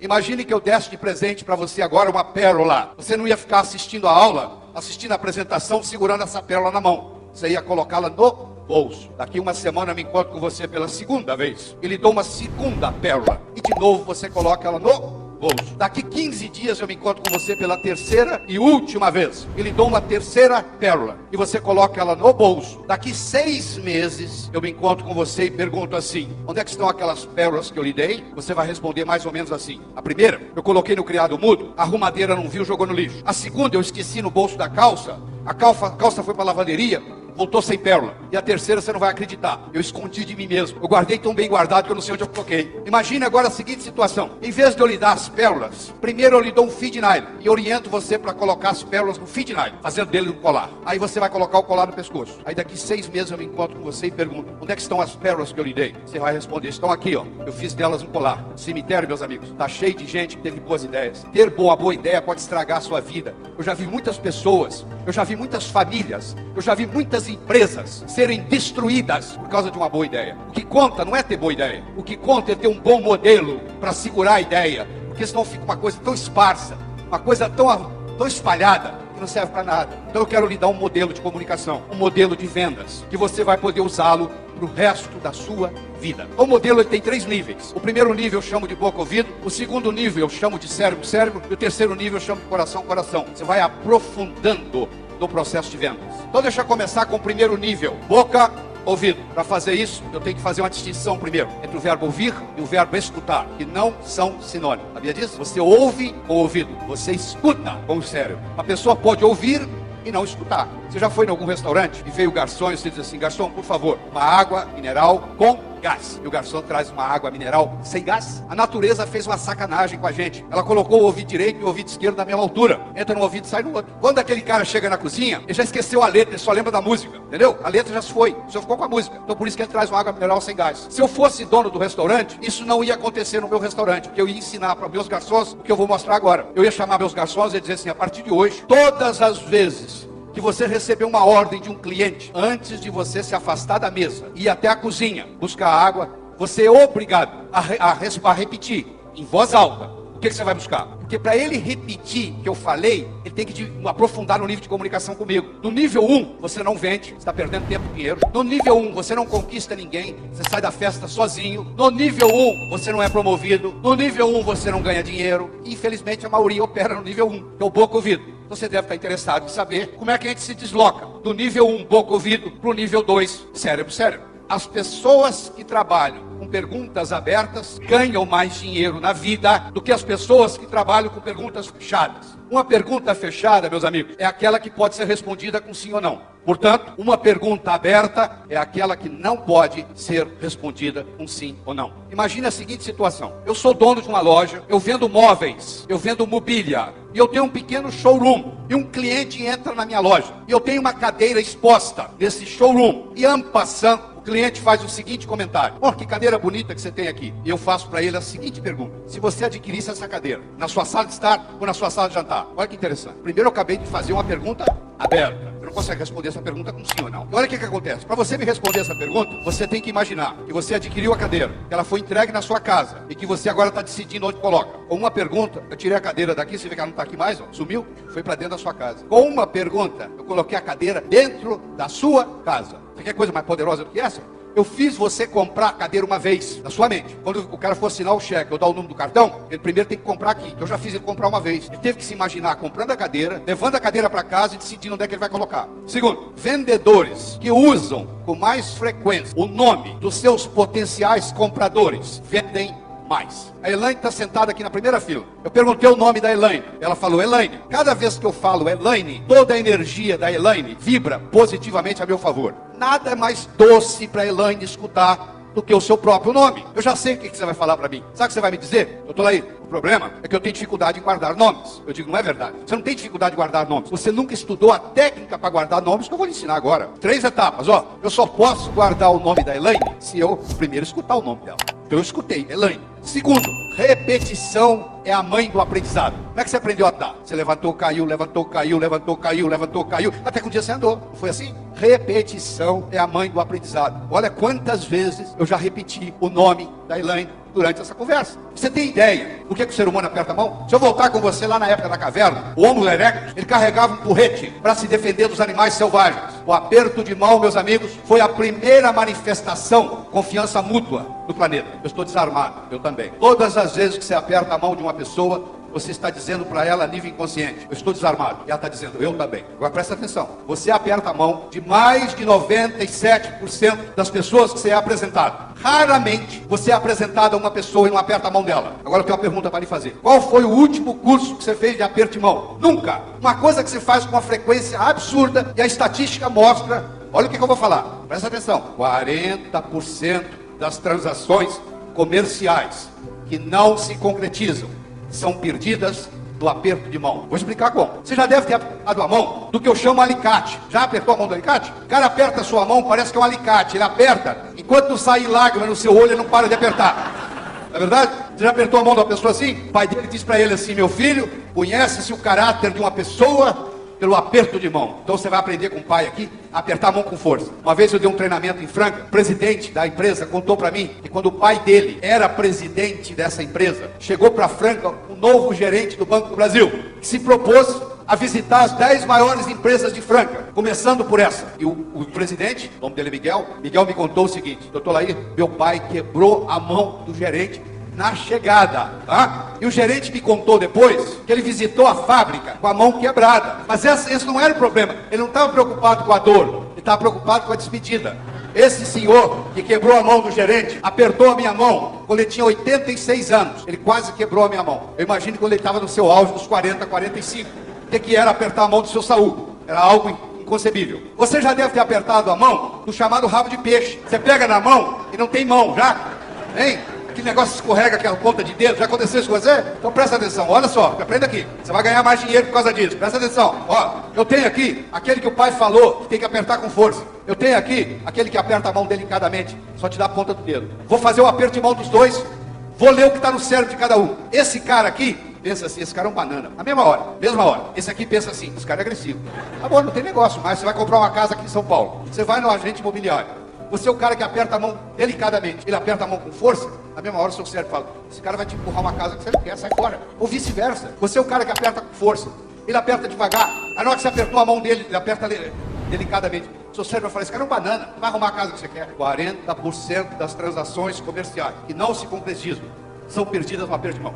Imagine que eu desse de presente para você agora uma pérola. Você não ia ficar assistindo a aula, assistindo a apresentação, segurando essa pérola na mão. Você ia colocá-la no bolso. Daqui uma semana eu me encontro com você pela segunda vez. E lhe dou uma segunda pérola. E de novo você coloca ela no bolso. Daqui 15 dias eu me encontro com você pela terceira e última vez. E lhe dou uma terceira pérola. E você coloca ela no bolso. Daqui 6 meses eu me encontro com você e pergunto assim: onde é que estão aquelas pérolas que eu lhe dei? Você vai responder mais ou menos assim: a primeira, eu coloquei no criado mudo, a arrumadeira não viu, jogou no lixo. A segunda, eu esqueci no bolso da calça, a calça foi para a lavanderia, voltou sem pérola. E a terceira você não vai acreditar: eu escondi de mim mesmo. Eu guardei tão bem guardado que eu não sei onde eu coloquei. Imagine agora a seguinte situação: em vez de eu lhe dar as pérolas, primeiro eu lhe dou um fio de nylon e oriento você para colocar as pérolas no fio de nylon, fazendo dele um colar. Aí você vai colocar o colar no pescoço. Aí daqui 6 meses eu me encontro com você e pergunto: onde é que estão as pérolas que eu lhe dei? Você vai responder: estão aqui, ó. Eu fiz delas um colar. Cemitério, meus amigos, tá cheio de gente que teve boas ideias. Ter boa ideia pode estragar a sua vida. Eu já vi muitas pessoas, eu já vi muitas famílias, eu já vi muitas empresas serem destruídas por causa de uma boa ideia. O que conta não é ter boa ideia. O que conta é ter um bom modelo para segurar a ideia. Porque senão fica uma coisa tão esparsa, uma coisa tão espalhada, que não serve para nada. Então eu quero lhe dar um modelo de comunicação, um modelo de vendas, que você vai poder usá-lo para o resto da sua vida. O modelo ele tem 3 níveis. O primeiro nível eu chamo de boca ouvido, o segundo nível eu chamo de cérebro, e o terceiro nível eu chamo de coração. Você vai aprofundando no processo de vendas. Então deixa eu começar com o primeiro nível, boca ouvido. Para fazer isso, eu tenho que fazer uma distinção primeiro entre o verbo ouvir e o verbo escutar, que não são sinônimos. Sabia disso? Você ouve com o ouvido, você escuta com o cérebro. A pessoa pode ouvir e não escutar. Você já foi em algum restaurante e veio o garçom e você diz assim: garçom, por favor, uma água mineral com gás. E o garçom traz uma água mineral sem gás. A natureza fez uma sacanagem com a gente. Ela colocou o ouvido direito e o ouvido esquerdo na mesma altura. Entra no ouvido e sai no outro. Quando aquele cara chega na cozinha, ele já esqueceu a letra, ele só lembra da música. Entendeu? A letra já se foi. O senhor ficou com a música. Então por isso que ele traz uma água mineral sem gás. Se eu fosse dono do restaurante, isso não ia acontecer no meu restaurante. Porque eu ia ensinar para meus garçons o que eu vou mostrar agora. Eu ia chamar meus garçons e dizer assim: a partir de hoje, todas as vezes que você receber uma ordem de um cliente, antes de você se afastar da mesa e ir até a cozinha buscar água, você é obrigado a repetir em voz alta o que você vai buscar. Porque para ele repetir o que eu falei, ele tem que aprofundar no nível de comunicação comigo. No nível 1, você não vende, você está perdendo tempo e dinheiro. No nível 1, você não conquista ninguém, você sai da festa sozinho. No nível 1, você não é promovido. No nível 1, você não ganha dinheiro. E infelizmente a maioria opera no nível 1, que é o boca ouvido. Então você deve estar interessado em saber como é que a gente se desloca do nível 1, boca ouvido, para o nível 2, cérebro. As pessoas que trabalham com perguntas abertas ganham mais dinheiro na vida do que as pessoas que trabalham com perguntas fechadas. Uma pergunta fechada, meus amigos, é aquela que pode ser respondida com sim ou não. Portanto, uma pergunta aberta é aquela que não pode ser respondida com sim ou não. Imagine a seguinte situação: eu sou dono de uma loja, eu vendo móveis, eu vendo mobília, e eu tenho um pequeno showroom, e um cliente entra na minha loja, e eu tenho uma cadeira exposta nesse showroom, e en passant, o cliente faz o seguinte comentário: oh, que cadeira bonita que você tem aqui. E eu faço para ele a seguinte pergunta: se você adquirisse essa cadeira na sua sala de estar ou na sua sala de jantar? Olha que interessante. Primeiro eu acabei de fazer uma pergunta aberta. Você não consegue responder essa pergunta com sim ou não. E olha o que acontece. Para você me responder essa pergunta, você tem que imaginar que você adquiriu a cadeira, que ela foi entregue na sua casa e que você agora está decidindo onde coloca. Com uma pergunta, eu tirei a cadeira daqui, você vê que ela não está aqui mais, ó, sumiu, foi para dentro da sua casa. Com uma pergunta, eu coloquei a cadeira dentro da sua casa. Você quer coisa mais poderosa do que essa? Eu fiz você comprar a cadeira uma vez, na sua mente. Quando o cara for assinar o cheque ou dar o número do cartão, ele primeiro tem que comprar aqui. Eu já fiz ele comprar uma vez. Ele teve que se imaginar comprando a cadeira, levando a cadeira para casa e decidindo onde é que ele vai colocar. Segundo, vendedores que usam com mais frequência o nome dos seus potenciais compradores vendem mais. A Elaine está sentada aqui na primeira fila. Eu perguntei o nome da Elaine. Ela falou Elaine. Cada vez que eu falo Elaine, toda a energia da Elaine vibra positivamente a meu favor. Nada é mais doce para a Elaine escutar do que o seu próprio nome. Eu já sei o que você vai falar para mim. Sabe o que você vai me dizer? Doutor Laí, o problema é que eu tenho dificuldade em guardar nomes. Eu digo, não é verdade. Você não tem dificuldade de guardar nomes. Você nunca estudou a técnica para guardar nomes que eu vou lhe ensinar agora. 3 etapas, ó. Eu só posso guardar o nome da Elaine se eu primeiro escutar o nome dela. Então eu escutei, Elaine. Segundo, repetição é a mãe do aprendizado. Como é que você aprendeu a andar? Você levantou, caiu, levantou, caiu, levantou, caiu, levantou, caiu, até que um dia você andou. Não foi assim? Repetição é a mãe do aprendizado. Olha quantas vezes eu já repeti o nome da Elaine durante essa conversa. Você tem ideia do que o ser humano aperta a mão? Se eu voltar com você lá na época da caverna, o Homo erectus, ele carregava um porrete para se defender dos animais selvagens. O aperto de mão, meus amigos, foi a primeira manifestação de confiança mútua no planeta. Eu estou desarmado, eu também. Todas as vezes que você aperta a mão de uma pessoa, você está dizendo para ela a nível inconsciente: eu estou desarmado. E ela está dizendo: eu também. Agora presta atenção. Você aperta a mão de mais de 97% das pessoas que você é apresentado. Raramente você é apresentado a uma pessoa e não aperta a mão dela. Agora eu tenho uma pergunta para lhe fazer. Qual foi o último curso que você fez de aperto de mão? Nunca. Uma coisa que se faz com uma frequência absurda e a estatística mostra. Olha o que eu vou falar. Presta atenção. 40% das transações comerciais que não se concretizam são perdidas do aperto de mão. Vou explicar como. Você já deve ter apertado a mão do que eu chamo alicate. Já apertou a mão do alicate? O cara aperta a sua mão, parece que é um alicate. Ele aperta, enquanto não sai lágrima no seu olho, ele não para de apertar. Não é verdade? Você já apertou a mão de uma pessoa assim? O pai dele diz para ele assim: meu filho, conhece-se o caráter de uma pessoa pelo aperto de mão. Então você vai aprender com o pai aqui a apertar a mão com força. Uma vez eu dei um treinamento em Franca, o presidente da empresa contou para mim que quando o pai dele era presidente dessa empresa, chegou para Franca um novo gerente do Banco do Brasil, que se propôs a visitar as 10 maiores empresas de Franca, começando por essa. E o presidente, o nome dele é Miguel me contou o seguinte: doutor Laí, meu pai quebrou a mão do gerente na chegada, tá? E o gerente me contou depois que ele visitou a fábrica com a mão quebrada. Mas esse não era o problema. Ele não estava preocupado com a dor, ele estava preocupado com a despedida. Esse senhor que quebrou a mão do gerente apertou a minha mão quando ele tinha 86 anos. Ele quase quebrou a minha mão. Eu imagino quando ele estava no seu auge dos 40, 45. O que era apertar a mão do seu Saúl? Era algo inconcebível. Você já deve ter apertado a mão do chamado rabo de peixe. Você pega na mão e não tem mão, já? Hein? Aquele negócio escorrega aquela ponta de dedo. Já aconteceu isso com você? Então presta atenção, olha só, aprenda aqui. Você vai ganhar mais dinheiro por causa disso. Presta atenção. Ó, eu tenho aqui aquele que o pai falou que tem que apertar com força. Eu tenho aqui aquele que aperta a mão delicadamente, só te dá a ponta do dedo. Vou fazer o aperto de mão dos dois. Vou ler o que está no cérebro de cada um. Esse cara aqui pensa assim: esse cara é um banana. Na mesma hora. Esse aqui pensa assim: esse cara é agressivo. Tá bom, não tem negócio, mas você vai comprar uma casa aqui em São Paulo. Você vai no agente imobiliário. Você é o cara que aperta a mão delicadamente. Ele aperta a mão com força. Na mesma hora o seu cérebro fala: esse cara vai te empurrar uma casa que você não quer, sai fora. Ou vice-versa. Você é o cara que aperta com força. Ele aperta devagar. Aí na hora que você apertou a mão dele, ele aperta delicadamente. O seu cérebro vai falar: esse cara é um banana, vai arrumar a casa que você quer. 40% das transações comerciais que não se concretizam são perdidas no aperto de mão.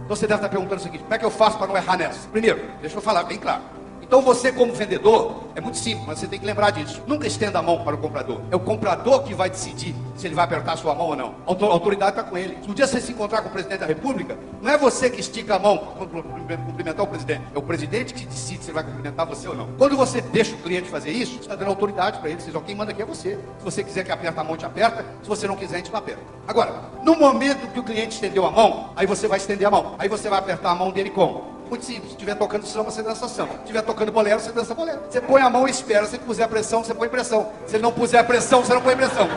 Então você deve estar perguntando o seguinte: como é que eu faço para não errar nessa? Primeiro, deixa eu falar bem claro. Então você, como vendedor, é muito simples, mas você tem que lembrar disso. Nunca estenda a mão para o comprador. É o comprador que vai decidir se ele vai apertar a sua mão ou não. A autoridade está com ele. Se um dia você se encontrar com o presidente da República, não é você que estica a mão para cumprimentar o presidente. É o presidente que decide se ele vai cumprimentar você ou não. Quando você deixa o cliente fazer isso, você está dando autoridade para ele. Você diz: quem manda aqui é você. Se você quiser que aperte a mão, te aperta. Se você não quiser, a gente não aperta. Agora, no momento que o cliente estendeu a mão, aí você vai estender a mão. Aí você vai apertar a mão dele como? Muito simples. Se estiver tocando samba, você dança samba. Se estiver tocando bolero, você dança bolero. Você põe a mão e espera. Se ele puser pressão, você põe pressão. Se ele não puser pressão, você não põe pressão.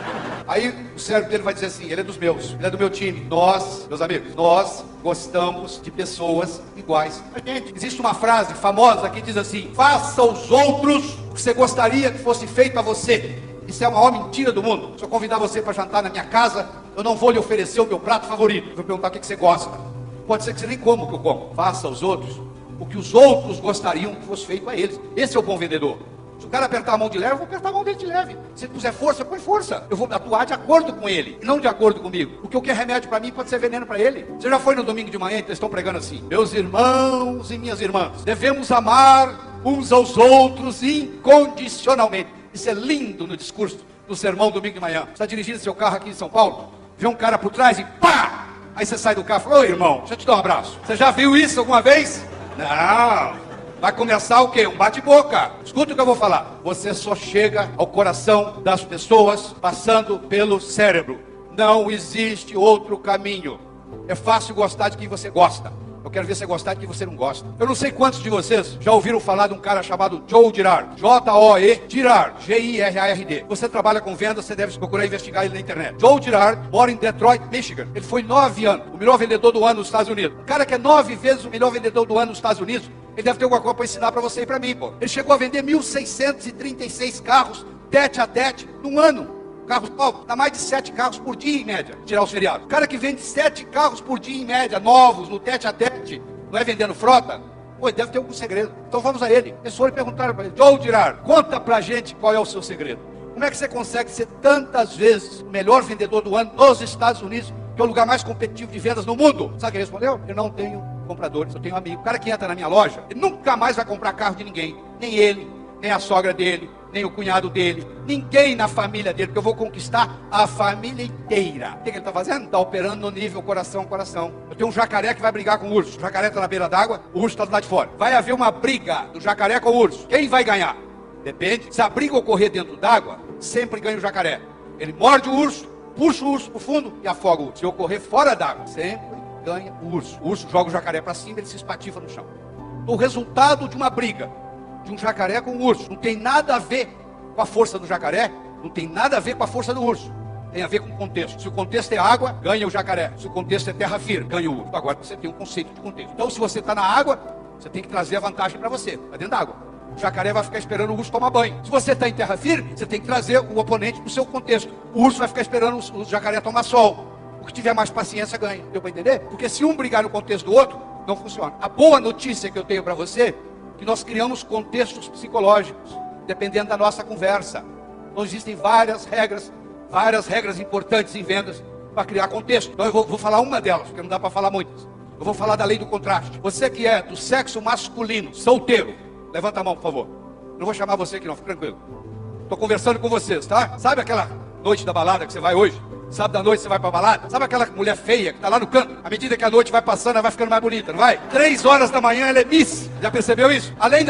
Aí o cérebro dele vai dizer assim: ele é dos meus, ele é do meu time. Nós, meus amigos, nós gostamos de pessoas iguais a gente. Existe uma frase famosa que diz assim: faça aos outros o que você gostaria que fosse feito a você. Isso é a maior mentira do mundo. Se eu convidar você para jantar na minha casa, eu não vou lhe oferecer o meu prato favorito. Vou perguntar o que você gosta. Pode ser que você nem coma o que eu como. Faça aos outros o que os outros gostariam que fosse feito a eles. Esse é o bom vendedor. Se o cara apertar a mão de leve, eu vou apertar a mão dele de leve. Se ele puser força, põe força. Eu vou atuar de acordo com ele, não de acordo comigo. O que eu quero remédio para mim pode ser veneno para ele. Você já foi no domingo de manhã e eles estão pregando assim: meus irmãos e minhas irmãs, devemos amar uns aos outros incondicionalmente. Isso é lindo no discurso do sermão domingo de manhã. Você está dirigindo seu carro aqui em São Paulo, vê um cara por trás e pá! Aí você sai do carro e fala: ô irmão, deixa eu te dar um abraço. Você já viu isso alguma vez? Não. Vai começar o quê? Um bate-boca. Escuta o que eu vou falar. Você só chega ao coração das pessoas passando pelo cérebro. Não existe outro caminho. É fácil gostar de quem você gosta. Eu quero ver você gostar de quem você não gosta. Eu não sei quantos de vocês já ouviram falar de um cara chamado Joe Girard. J-O-E Girard. G-I-R-A-R-D. Você trabalha com vendas, você deve procurar investigar ele na internet. Joe Girard mora em Detroit, Michigan. Ele foi 9 anos o melhor vendedor do ano nos Estados Unidos. Um cara que é 9 vezes o melhor vendedor do ano nos Estados Unidos, ele deve ter alguma coisa para ensinar para você e para mim, pô. Ele chegou a vender 1.636 carros, tete a tete, num ano. Carros novos, dá mais de 7 carros por dia em média, tirar os feriados. O cara que vende 7 carros por dia em média, novos, no tete a tete, não é vendendo frota? Pô, deve ter algum segredo. Então vamos a ele. Eles foram perguntar para ele: Joe Girard, conta pra gente qual é o seu segredo. Como é que você consegue ser tantas vezes o melhor vendedor do ano nos Estados Unidos, que é o lugar mais competitivo de vendas no mundo? Sabe o que ele respondeu? Eu não tenho compradores, eu tenho amigo. O cara que entra na minha loja, ele nunca mais vai comprar carro de ninguém. Nem ele, nem a sogra dele, nem o cunhado dele, ninguém na família dele, porque eu vou conquistar a família inteira. O que ele está fazendo? Está operando no nível coração a coração. Eu tenho um jacaré que vai brigar com o urso. O jacaré está na beira d'água, o urso está do lado de fora. Vai haver uma briga do jacaré com o urso. Quem vai ganhar? Depende. Se a briga ocorrer dentro d'água, sempre ganha o jacaré. Ele morde o urso, puxa o urso para o fundo e afoga o urso. Se ocorrer fora d'água, sempre ganha o urso. O urso joga o jacaré para cima e ele se espatifa no chão. O resultado de uma briga de um jacaré com um urso não tem nada a ver com a força do jacaré, não tem nada a ver com a força do urso, tem a ver com o contexto. Se o contexto é água, ganha o jacaré. Se o contexto é terra firme, ganha o urso. Agora você tem um conceito de contexto. Então se você está na água, você tem que trazer a vantagem para você, para dentro da água. O jacaré vai ficar esperando o urso tomar banho. Se você está em terra firme, você tem que trazer o oponente para o seu contexto. O urso vai ficar esperando o jacaré tomar sol. O que tiver mais paciência ganha. Deu para entender? Porque se um brigar no contexto do outro, não funciona. A boa notícia que eu tenho para você, que nós criamos contextos psicológicos, dependendo da nossa conversa. Então existem várias regras importantes em vendas para criar contexto. Então eu vou falar uma delas, porque não dá para falar muitas. Eu vou falar da lei do contraste. Você que é do sexo masculino, solteiro, levanta a mão, por favor. Não vou chamar você aqui não, fica tranquilo. Estou conversando com vocês, tá? Sabe aquela noite da balada que você vai hoje? Sábado à noite você vai pra balada? Sabe aquela mulher feia que tá lá no canto? À medida que a noite vai passando, ela vai ficando mais bonita, não vai? 3 horas da manhã ela é Miss. Já percebeu isso? Além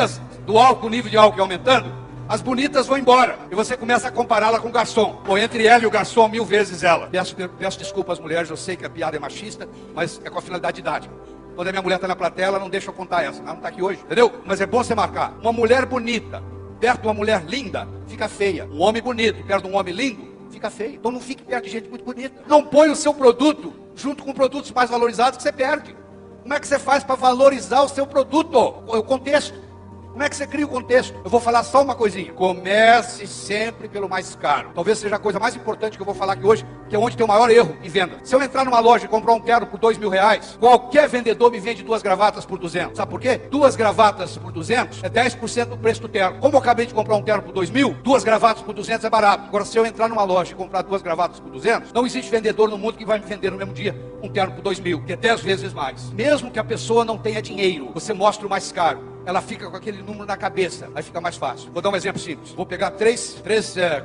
do álcool, o nível de álcool aumentando, as bonitas vão embora. E você começa a compará-la com o garçom. Ou entre ela e o garçom, 1000 vezes ela. Peço desculpa às mulheres, eu sei que a piada é machista, mas é com a finalidade didática. Quando a minha mulher tá na plateia, ela não deixa eu contar essa. Ela não tá aqui hoje, entendeu? Mas é bom você marcar. Uma mulher bonita, perto de uma mulher linda, fica feia. Um homem bonito, perto de um homem lindo, fica feio. Então não fique perto de gente muito bonita. Não põe o seu produto junto com produtos mais valorizados que você perde. Como é que você faz para valorizar o seu produto? O contexto. Como é que você cria o contexto? Eu vou falar só uma coisinha. Comece sempre pelo mais caro. Talvez seja a coisa mais importante que eu vou falar aqui hoje, que é onde tem o maior erro em venda. Se eu entrar numa loja e comprar um terno por R$2.000, qualquer vendedor me vende 2 gravatas por 200. Sabe por quê? 2 gravatas por 200 é 10% do preço do terno. Como eu acabei de comprar um terno por 2.000, 2 gravatas por 200 é barato. Agora, se eu entrar numa loja e comprar 2 gravatas por 200, não existe vendedor no mundo que vai me vender no mesmo dia um terno por 2.000, que é 10 vezes mais. Mesmo que a pessoa não tenha dinheiro, você mostra o mais caro. Ela fica com aquele número na cabeça, aí fica mais fácil. Vou dar um exemplo simples. Vou pegar três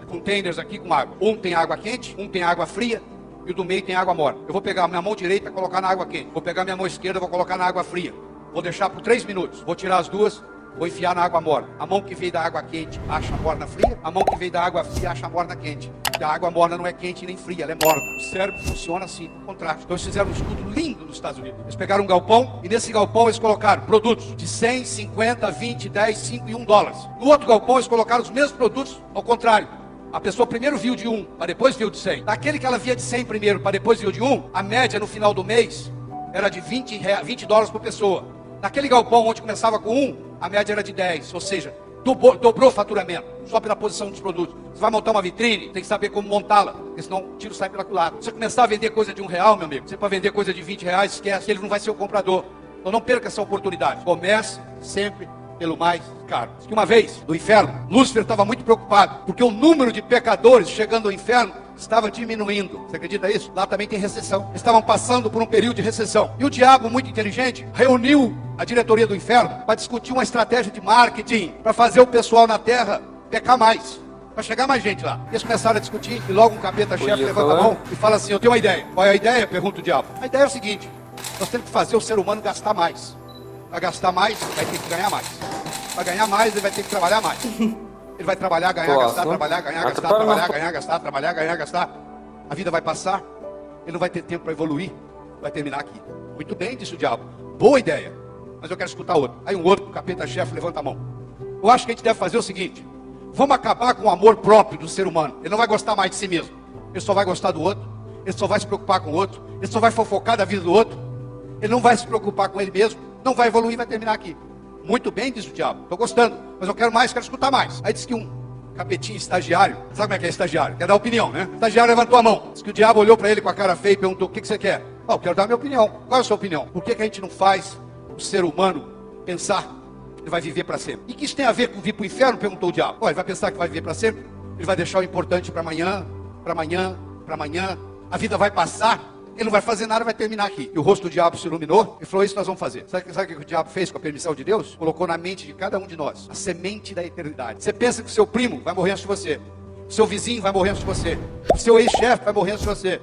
containers aqui com água. Um tem água quente, um tem água fria e o do meio tem água morna. Eu vou pegar a minha mão direita e colocar na água quente. Vou pegar a minha mão esquerda e vou colocar na água fria. Vou deixar por 3 minutos. Vou tirar as duas, vou enfiar na água morna. A mão que veio da água quente acha a morna fria. A mão que veio da água fria acha a morna quente. E a água morna não é quente nem fria, ela é morna. O cérebro funciona assim, com contraste. Então eles fizeram um estudo lindo nos Estados Unidos. Eles pegaram um galpão e nesse galpão eles colocaram produtos de 100, 50, 20, 10, 5 e $1. No outro galpão eles colocaram os mesmos produtos ao contrário. A pessoa primeiro viu de 1, para depois viu de 100. Daquele que ela via de 100 primeiro, para depois viu de 1, a média no final do mês era de $20 por pessoa. Naquele galpão onde começava com 1, a média era de 10, ou seja, dobrou o faturamento, só pela posição dos produtos. Você vai montar uma vitrine, tem que saber como montá-la, porque senão o tiro sai pela culatra. Se você começar a vender coisa de R$1, meu amigo, você para vender coisa de R$20, esquece, ele não vai ser o comprador. Então não perca essa oportunidade. Comece sempre pelo mais caro. Diz que uma vez, no inferno, Lúcifer estava muito preocupado, porque o número de pecadores chegando ao inferno estava diminuindo. Você acredita nisso? Lá também tem recessão. Eles estavam passando por um período de recessão. E o diabo, muito inteligente, reuniu a diretoria do inferno para discutir uma estratégia de marketing, para fazer o pessoal na terra pecar mais, para chegar mais gente lá. Eles começaram a discutir e logo um capeta-chefe levanta a mão e fala assim: eu tenho uma ideia. Qual é a ideia? Pergunta o diabo. A ideia é o seguinte: nós temos que fazer o ser humano gastar mais. Para gastar mais, vai ter que ganhar mais. Para ganhar mais, ele vai ter que trabalhar mais. Ele vai trabalhar, ganhar, gastar, trabalhar, ganhar, gastar, trabalhar, ganhar, gastar, trabalhar, ganhar, gastar. A vida vai passar, ele não vai ter tempo para evoluir, vai terminar aqui. Muito bem, disse o diabo. Boa ideia, mas eu quero escutar outro. Aí um outro capeta-chefe levanta a mão. Eu acho que a gente deve fazer o seguinte: vamos acabar com o amor próprio do ser humano. Ele não vai gostar mais de si mesmo. Ele só vai gostar do outro. Ele só vai se preocupar com o outro. Ele só vai fofocar da vida do outro. Ele não vai se preocupar com ele mesmo. Não vai evoluir, vai terminar aqui. Muito bem, diz o diabo. Estou gostando, mas eu quero mais, quero escutar mais. Aí diz que um capetinho estagiário. Sabe como é que é estagiário? Quer dar opinião, né? O estagiário levantou a mão. Diz que o diabo olhou para ele com a cara feia e perguntou: o que você quer? Eu quero dar a minha opinião. Qual é a sua opinião? Por que a gente não faz o ser humano pensar que ele vai viver para sempre? E que isso tem a ver com vir para o inferno? Perguntou o diabo. Ele vai pensar que vai viver para sempre? Ele vai deixar o importante para amanhã, para amanhã, para amanhã. A vida vai passar. Ele não vai fazer nada, vai terminar aqui. E o rosto do diabo se iluminou e falou: isso nós vamos fazer. Sabe o que o diabo fez com a permissão de Deus? Colocou na mente de cada um de nós a semente da eternidade. Você pensa que o seu primo vai morrer antes de você, o seu vizinho vai morrer antes de você, o seu ex-chefe vai morrer antes de você,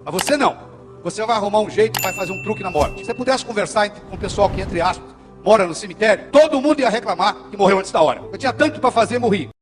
mas você não. Você vai arrumar um jeito e vai fazer um truque na morte. Se você pudesse conversar com o pessoal que, entre aspas, mora no cemitério, todo mundo ia reclamar que morreu antes da hora. Eu tinha tanto para fazer e morri.